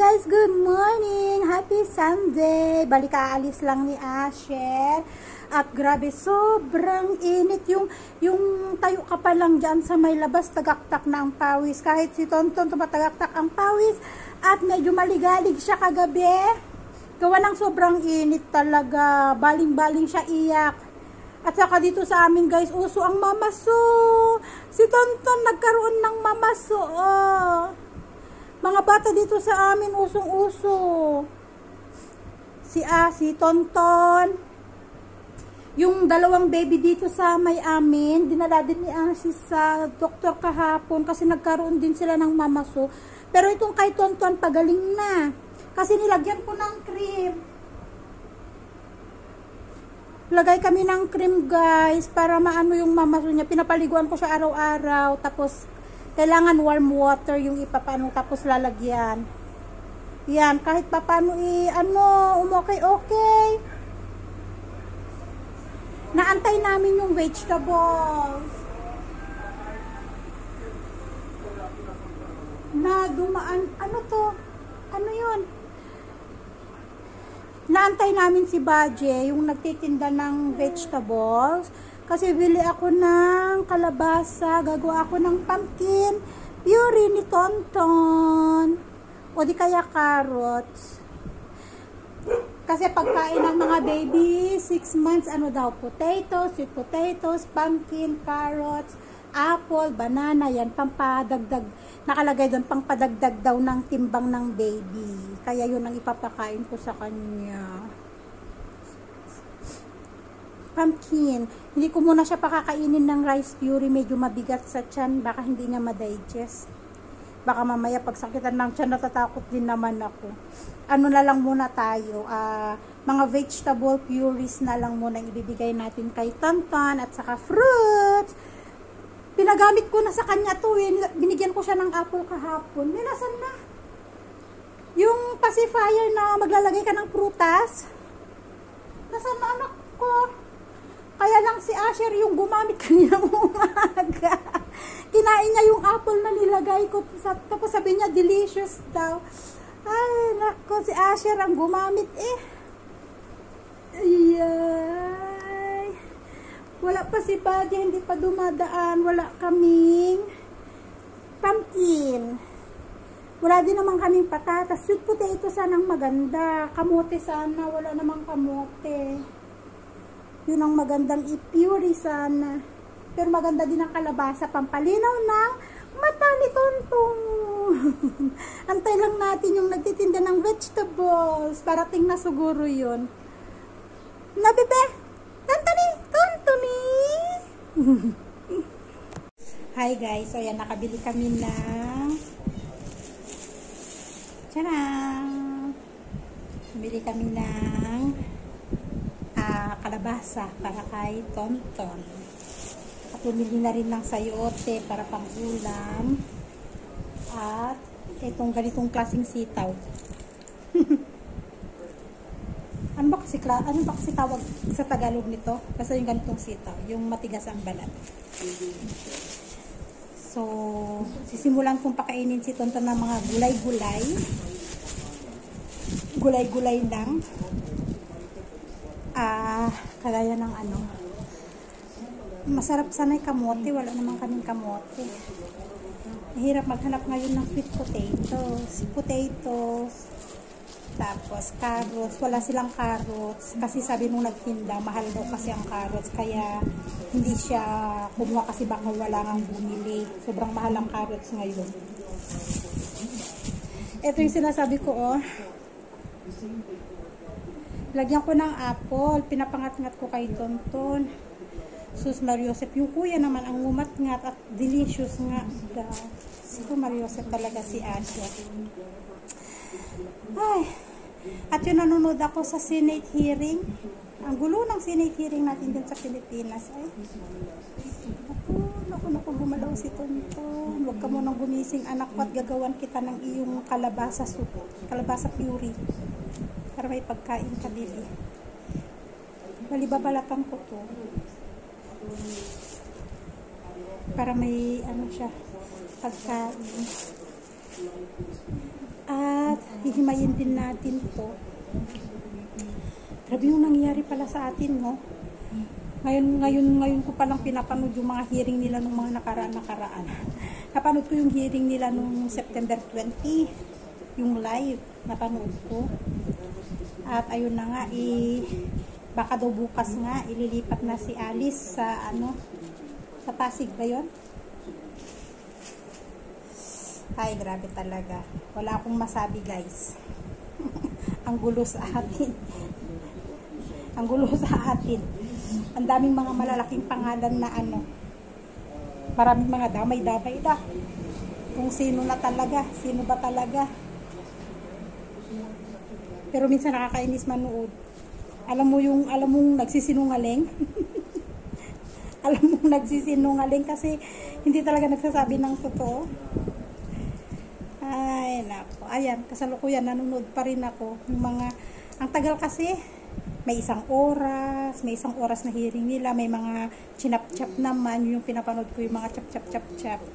guys! Good morning! Happy Sunday! Balik aalis lang ni Asher. At grabe, sobrang init. Yung tayo ka pa lang dyan sa may labas, tagaktak na ang pawis. Kahit si Tonton tumatagaktak ang pawis. At medyo maligalig siya kagabi. Gawa ng sobrang init talaga. Baling-baling siya iyak. At saka dito sa amin guys, uso ang mamaso. Si Tonton nagkaroon ng mamaso. Mga bata dito sa amin, usong-uso. Si Tonton. Yung dalawang baby dito sa may amin, dinala din ni Asi sa doktor kahapon kasi nagkaroon din sila ng mamaso. Pero itong kay Tonton, pagaling na. Kasi nilagyan ko ng cream. Lagay kami ng cream guys, para maano yung mamaso niya. Pinapaliguan ko siya araw-araw. Tapos, kailangan warm water yung ipapano, tapos lalagyan. Yan, kahit papano okay. Naantay namin yung vegetables. Na dumaan, ano yun? Naantay namin si Baje, yung nagtitinda ng vegetables. Kasi bili ako ng kalabasa, gagawa ako ng pumpkin puree ni Tonton. O di kaya carrots. Kasi pagkain ng mga baby, 6 months, potatoes, sweet potatoes, pumpkin, carrots, apple, banana, yan, pampadagdag. Nakalagay doon, pang padagdag daw ng timbang ng baby. Kaya yun ang ipapakain ko sa kanya. Pumpkin. Hindi ko muna siya pakakainin ng rice puree. Medyo mabigat sa tiyan. Baka hindi niya ma-digest. Baka mamaya pagsakitan ng tiyan, natatakot din naman ako. Ano na lang muna tayo. Mga vegetable purees na lang muna ibibigay natin kay Tonton at saka fruits. Pinagamit ko na sa kanya to eh. Binigyan ko siya ng apple kahapon. Nilasan na. Yung pacifier na maglalagay ka ng prutas. Nasaan na anak ko? Kaya lang si Asher yung gumamit kanina umaga. Kinain niya yung apple na nilagay ko. Tapos sabi niya, delicious daw. Ay, nako, si Asher ang gumamit eh. Ay, wala pa si Buddy, hindi pa dumadaan. Wala kaming pumpkin. Wala din naman kaming patatas. Sweet potato sanang maganda. Kamote sana, wala namang kamote. Yun ang magandang i-puree sana. Pero maganda din ang kalabasa, pampalinaw ng mata ni Tonton. Antay lang natin yung nagtitinda ng vegetables. Parating na siguro yun. Nabibe! Tontoni! Hi guys, so yan, nakabili kami ng Bili kami ng kalabasa para kay Tonton. At bumili na rin ng sayote para pang ulam. At itong ganitong klaseng sitaw. Ano ba kasi tawag sa Tagalog nito? Basta yung ganitong sitaw, yung matigas ang balat. So, sisimulan kong pakainin si Tonton ng mga gulay-gulay. Gulay-gulay lang. Kagaya ng masarap sana'y kamote, wala naman kaming kamote. Mahirap maghanap ngayon ng sweet potatoes, tapos carrots, wala silang carrots, kasi sabi nung nagtinda, mahal daw kasi ang carrots, kaya hindi siya kumuha kasi baka wala nang bumili. Sobrang mahal ang carrots ngayon. Ito yung sinasabi ko, lagyan ko ng apple, pinapangat-ngat ko kay Tonton. Sus Mariosep, yung kuya naman ang umat-ngat at delicious nga daw. Si Mariosep talaga si Asya. Ay, at yun, nanonood ako sa Senate hearing. Ang gulo ng Senate hearing natin din sa Pilipinas. Ay, naku, gumalaw si Tonton. Huwag ka munang gumising anak ko at gagawan kita ng iyong kalabasa soup, kalabasa puree. Para may pagkain ka, baby. Balibabalatan ko to. Para may siya, pagkain. At hihimayin din natin to. Grabe yung nangyayari pala sa atin, no? Ngayon ko palang pinapanood yung mga hearing nila nung mga nakaraan. Napanood ko yung hearing nila nung September 20, yung live, napanood ko. At ayun na nga, baka daw bukas nga, ililipat na si Alice sa sa Pasig ba yun? Ay, grabe talaga. Wala akong masabi, guys. Ang gulo sa atin. Ang gulo sa atin. Ang daming mga malalaking pangalan na maraming mga damay-damay na. Kung sino na talaga, sino ba talaga. Pero minsan nakakainis manood. Alam mong nagsisinungaling. Alam mong nagsisinungaling kasi hindi talaga nagsasabi ng totoo. Ay, nako. Ayan, kasalukuyan nanonood pa rin ako. Ang tagal kasi, may isang oras na hearing nila, may mga chinap-chap naman, yung pinapanood ko yung mga chap-chap-chap-chap.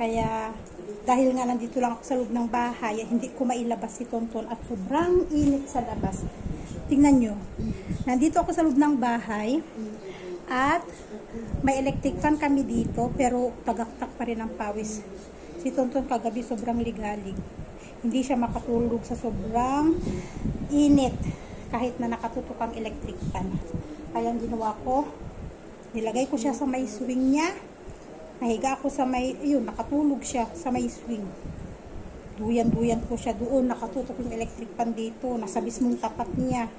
Kaya, dahil nga nandito lang ako sa loob ng bahay, hindi ko mailabas si Tonton at sobrang init sa labas. Tingnan nyo, nandito ako sa loob ng bahay at may electric fan kami dito pero tagaktak pa rin ang pawis. Si Tonton kagabi sobrang ligalig. Hindi siya makatulog sa sobrang init kahit na nakatutok ang electric fan. Kaya ang ginawa ko, nilagay ko siya sa may swing niya. Nahiga ako sa may, nakatulog siya sa may swing. Duyan-duyan ko siya doon, nakatutok yung electric fan dito, nasa mismong tapat niya.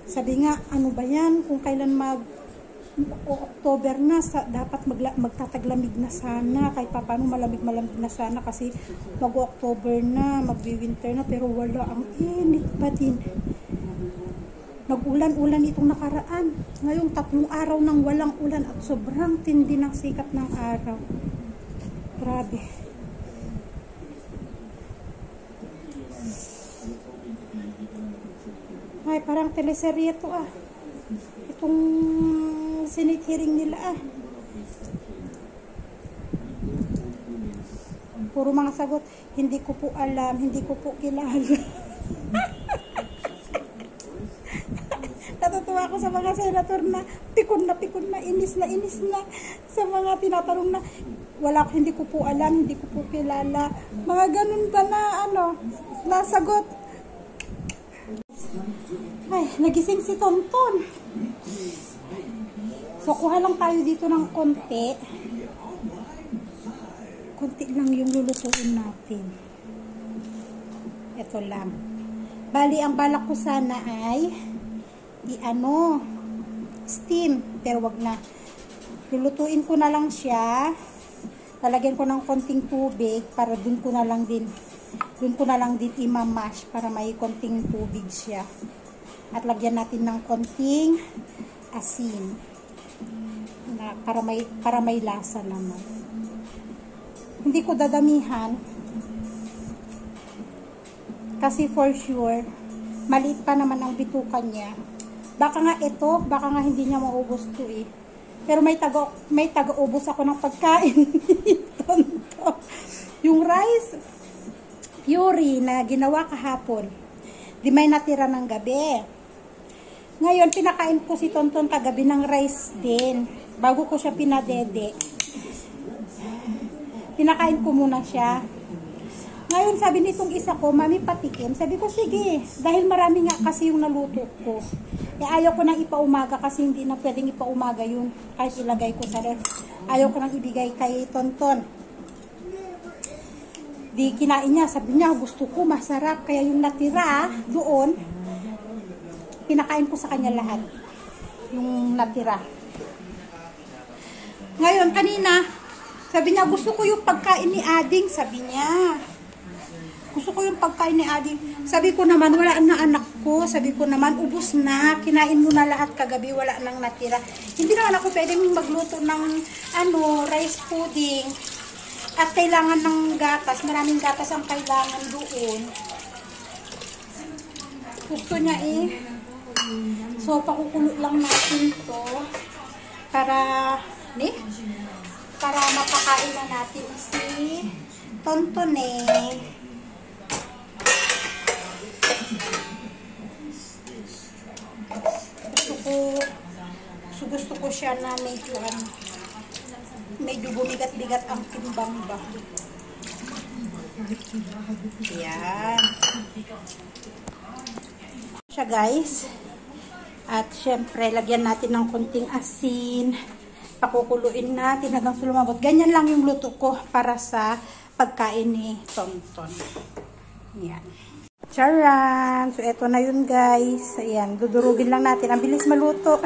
Sabi nga, ano ba yan? Kung kailan October na, dapat magtataglamig na sana. Kahit pa paano malamig na sana kasi mag-October na, mag-winter na. Pero wala, ang init pa din. Nag-ulan-ulan itong nakaraan. Ngayong 3 araw nang walang ulan at sobrang tindi ng sikat ng araw. Grabe. Ay, parang teleserye to Itong Senate hearing nila Puro mga sagot, hindi ko po alam, hindi ko po kilala. Natutuwa ako sa mga senator na pikon na, inis na sa mga tinatanong na hindi ko po alam, hindi ko po kilala. Mga ganun ba na nasagot. Ay, nagising si Tonton. So, kuha lang tayo dito ng konti. Konti lang yung lulutuin natin. Ito lang. Bali, ang balak ko sana ay steam. Pero wag na. Lulutuin ko na lang siya. Lalagyan ko ng konting tubig para dun ko na lang din imamash para may konting tubig siya. At lagyan natin ng konting asin para may lasa naman. Hindi ko dadamihan kasi for sure maliit pa naman ang bitukan niya. Baka nga hindi niya maubos to Pero may taga-ubos ako ng pagkain. Yung rice puree na ginawa kahapon, di may natira ng gabi. Ngayon, pinakain ko si Tonton kagabi ng rice din. Bago ko siya pinadede. Pinakain ko muna siya. Ngayon, sabi nitong isa ko, mami patikim. Sabi ko, sige. Dahil marami nga kasi yung naluto ko. Ayaw ko nang ipaumaga kasi hindi na pwedeng ipaumaga yun. Kahit ilagay ko sa ref. Ayaw ko nang ibigay kay Tonton. Di kinain niya. Sabi niya, gusto ko, masarap. Kaya yung natira doon, pinakain ko sa kanya lahat. Yung natira. Ngayon, kanina, sabi niya, gusto ko yung pagkain ni Ading. Sabi niya, gusto ko yung pagkain ni Ading. Sabi ko naman, wala na anak ko. Sabi ko naman, ubos na. Kinain mo na lahat kagabi, wala nang natira. Hindi naman ako pwedeng magluto ng rice pudding. At kailangan ng gatas. Maraming gatas ang kailangan doon. Gusto niya So, pakukulo lang natin to para para mapakain na natin si Tontone. Gusto ko siya na medyo bumigat-bigat ang timbang ba. Ayan. Siya guys. At syempre, lagyan natin ng konting asin. Pakukuluin natin hanggang lumabot. Ganyan lang yung luto ko para sa pagkain ni Tonton. Ayan. Charan! So, eto na yun guys. Ayan, dudurugin lang natin. Ang bilis maluto.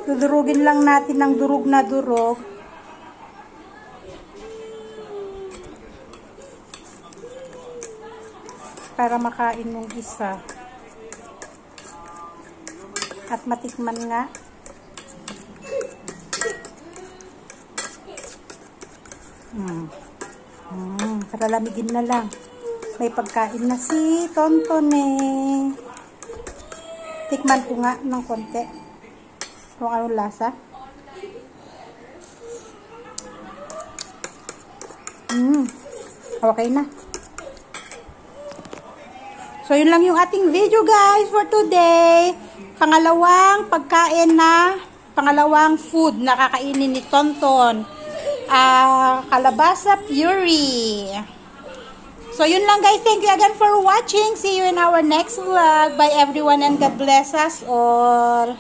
Dudurugin lang natin ng durug na durog. Para makain ng isa. At matikman nga. Para lamigin na lang. May pagkain na si Tonton eh. Tikman ko nga ng konti. Kung anong lasa. Okay na. So, yun lang yung ating video guys for today. Pangalawang food na kakainin ni Tonton. Kalabasa puree. So, yun lang guys. Thank you again for watching. See you in our next vlog. Bye everyone and God bless us all.